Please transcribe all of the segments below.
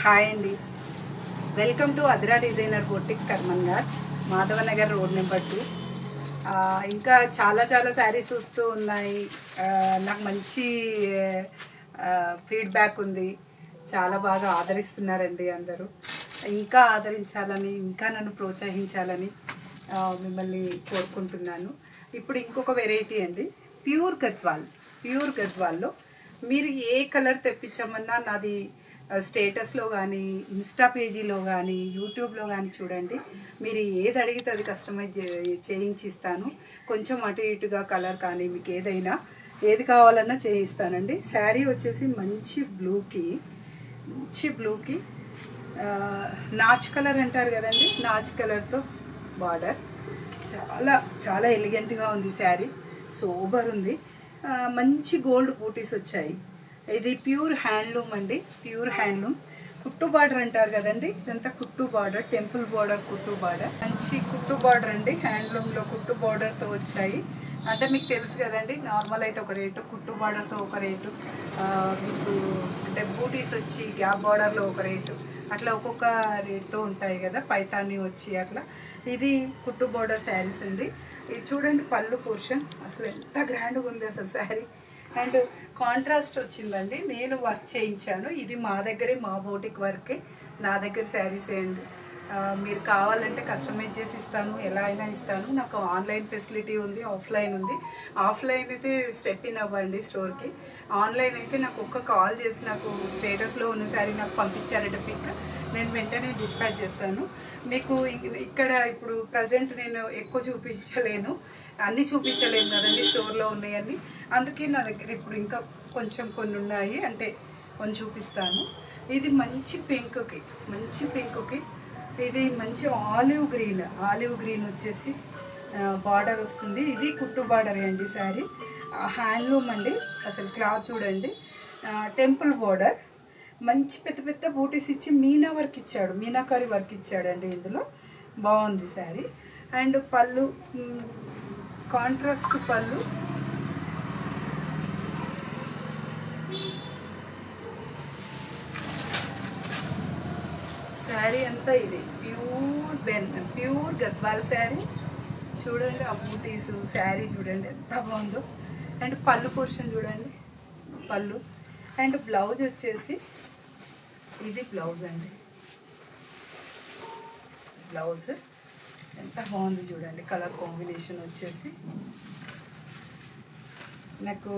Hi అండి, welcome to Adira designer boutique Karmanghat, Madhavnagar road number 2. ఇంకా చాలా చాలా శారీస్ వస్తూ ఉన్నాయి. నాకు మంచి ఫీడ్బ్యాక్ ఉంది. చాలా బాగా ఆదరిస్తున్నారండి అందరూ. ఇంకా ఆదరించాలని, ఇంకా నన్ను ప్రోత్సహించాలని మిమ్మల్ని కోరుకుంటున్నాను. ఇప్పుడు ఇంకొక వెరైటీ అండి, ప్యూర్ గద్వాల్లో మీరు ఏ కలర్ తెప్పించమన్నా నాది స్టేటస్లో కానీ, ఇన్స్టా పేజీలో కానీ, యూట్యూబ్లో కానీ చూడండి. మీరు ఏది అడిగితే అది కస్టమైజ్ చేయించిస్తాను. కొంచెం అటు ఇటుగా కలర్ కానీ మీకు ఏది కావాలన్నా చేయిస్తానండి. శారీ వచ్చేసి మంచి బ్లూకి నాచ్ కలర్ అంటారు కదండి, నాచ్ కలర్తో బార్డర్. చాలా చాలా ఎలిగెంట్గా ఉంది శారీ, సూపర్ ఉంది. మంచి గోల్డ్ బూటీస్ వచ్చాయి. ఇది ప్యూర్ హ్యాండ్లూమ్ అండి, ప్యూర్ హ్యాండ్లూమ్. కుట్టు బార్డర్ అంటారు కదండి, ఇదంతా కుట్టు బార్డర్, టెంపుల్ బార్డర్, కుట్టు బార్డర్. మంచి కుట్టు బార్డర్ అండి, హ్యాండ్లూమ్లో కుట్టు బార్డర్తో వచ్చాయి. అంటే మీకు తెలుసు కదండి, నార్మల్ అయితే ఒక రేటు, కుట్టు బార్డర్తో ఒక రేటు, మీకు అంటే బూటీస్ వచ్చి గ్యాప్ బార్డర్లో ఒక రేటు, అట్లా ఒక్కొక్క రేట్తో ఉంటాయి కదా, పైతాన్ని వచ్చి అట్లా. ఇది కుట్టు బార్డర్ శారీస్ అండి. ఇది చూడండి, పళ్ళు పోర్షన్ అసలు ఎంత గ్రాండ్గా ఉంది అసలు శారీ. అండ్ కాంట్రాస్ట్ వచ్చిందండి, నేను వర్క్ చేయించాను. ఇది మా దగ్గరే, మా బోటిక్ వర్కే, నా దగ్గర శారీస్ అండి. మీరు కావాలంటే కస్టమైజ్ చేసి ఇస్తాను, ఎలా అయినా ఇస్తాను. నాకు ఆన్లైన్ ఫెసిలిటీ ఉంది, ఆఫ్లైన్ ఉంది. ఆఫ్లైన్ అయితే స్టెప్ ఇన్ అవ్వండి స్టోర్కి. ఆన్లైన్ అయితే నాకు ఒక్క కాల్ చేసి నాకు స్టేటస్లో ఉన్న శారీ నాకు పంపించారంటే పిక్, నేను వెంటనే డిస్పాచ్ చేస్తాను మీకు. ఇక్కడ ఇప్పుడు ప్రజెంట్ నేను ఎక్కువ చూపించలేను, అన్నీ చూపించలేను కదండి స్టోర్లో ఉన్నాయన్నీ. అందుకే నా దగ్గర ఇప్పుడు ఇంకా కొన్ని ఉన్నాయి, అంటే కొన్ని చూపిస్తాను. ఇది మంచి పింక్కి ఇది మంచి ఆలివ్ గ్రీన్ వచ్చేసి బార్డర్ వస్తుంది. ఇది కుట్టు బార్డర్ అండి శారీ, హ్యాండ్లూమ్ అండి. అసలు క్లాత్ చూడండి, టెంపుల్ బార్డర్, మంచి పెద్ద పెద్ద బూటీస్ ఇచ్చి మీనాకారి వర్క్ ఇచ్చాడండి. ఇందులో బాగుంది శారీ. అండ్ పళ్ళు కాంట్రాస్ట్ పళ్ళు, శారీ అంతా ఇది ప్యూర్ గద్వాల్ శారీ. చూడండి ఆ బూటీస్, శారీ చూడండి ఎంత బాగుందో. అండ్ పళ్ళు పోర్షన్ చూడండి, పళ్ళు. అండ్ బ్లౌజ్ వచ్చేసి ఇది బ్లౌజ్ అండి, బ్లౌజ్ ఎంత బాగుంది చూడండి. కలర్ కాంబినేషన్ వచ్చేసి నాకు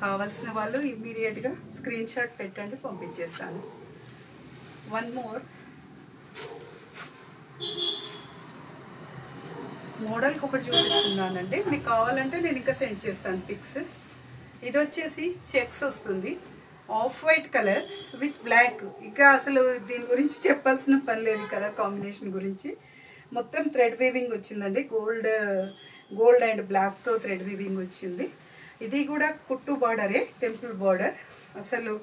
కావాల్సిన వాళ్ళు ఇమ్మీడియట్గా స్క్రీన్ షాట్ పెట్టండి, పంపించేస్తాను. వన్ మోర్ మోడల్కి ఒకటి చూపిస్తున్నానండి, మీకు కావాలంటే నేను ఇంకా సెండ్ చేస్తాను పిక్స్. ఇది వచ్చేసి చెక్స్ వస్తుంది, off white colour with black. ఇంకా అసలు దీని గురించి చెప్పాల్సిన పని లేదు, కలర్ కాంబినేషన్ గురించి. మొత్తం థ్రెడ్ వీవింగ్ వచ్చిందండి, గోల్డ్ అండ్ బ్లాక్తో థ్రెడ్ వీవింగ్ వచ్చింది. ఇది కూడా కుట్టు బార్డరే, టెంపుల్ బార్డర్. అసలు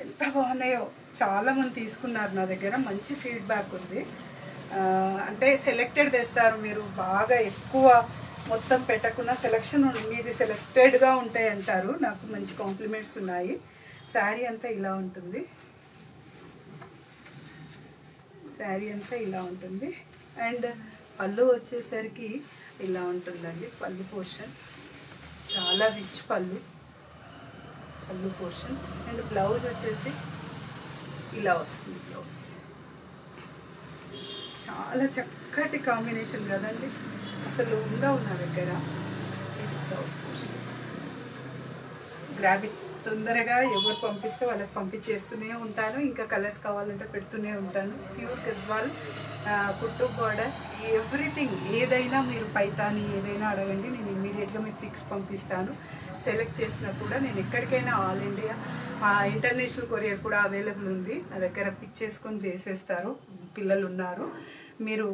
ఎంత బాగున్నాయో, చాలామంది తీసుకున్నారు నా దగ్గర, మంచి ఫీడ్బ్యాక్ ఉంది. అంటే సెలెక్టెడ్ తెస్తారు మీరు, బాగా ఎక్కువ మొత్తం పెట్టకుండా సెలెక్షన్ మీది సెలెక్టెడ్గా ఉంటాయి అంటారు. నాకు మంచి కాంప్లిమెంట్స్ ఉన్నాయి. శారీ అంతా ఇలా ఉంటుంది, అండ్ పళ్ళు వచ్చేసరికి ఇలా ఉంటుందండి. పళ్ళు పోర్షన్ చాలా రిచ్ పళ్ళు పోర్షన్. అండ్ బ్లౌజ్ వచ్చేసి ఇలా వస్తుంది. బ్లౌజ్ చాలా చక్కటి కాంబినేషన్ కదండి, అసలు ఉందా నా దగ్గర. ఇది బ్లౌజ్ పోర్షన్. గ్రాబిట్ తొందరగా ఎవరు పంపిస్తే వాళ్ళకి పంపించేస్తూనే ఉంటాను. ఇంకా కలర్స్ కావాలంటే పెడుతూనే ఉంటాను. ప్యూర్ గద్వాల్ కుట్టు బార్డర్, ఎవ్రీథింగ్. ఏదైనా మీరు పైతాని ఏదైనా అడగండి, నేను ఇమ్మీడియట్గా మీకు పిక్స్ పంపిస్తాను. సెలెక్ట్ చేసినా కూడా నేను ఎక్కడికైనా ఆల్ ఇండియా, ఇంటర్నేషనల్ కొరియర్ కూడా అవైలబుల్ ఉంది నా దగ్గర. పిక్ చేసుకొని వేసేస్తారు, పిల్లలు ఉన్నారు, మీరు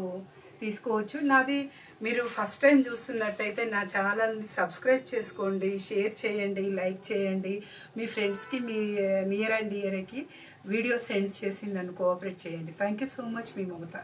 తీసుకోవచ్చు. నాది మీరు ఫస్ట్ టైం చూస్తున్నట్టయితే నా ఛానల్ని సబ్స్క్రైబ్ చేసుకోండి, షేర్ చేయండి, లైక్ చేయండి. మీ ఫ్రెండ్స్కి, మీ నియర్ అండ్ డియర్కి వీడియో సెండ్ చేసి నన్ను కోఆపరేట్ చేయండి. Thank you so much. Me Mamata.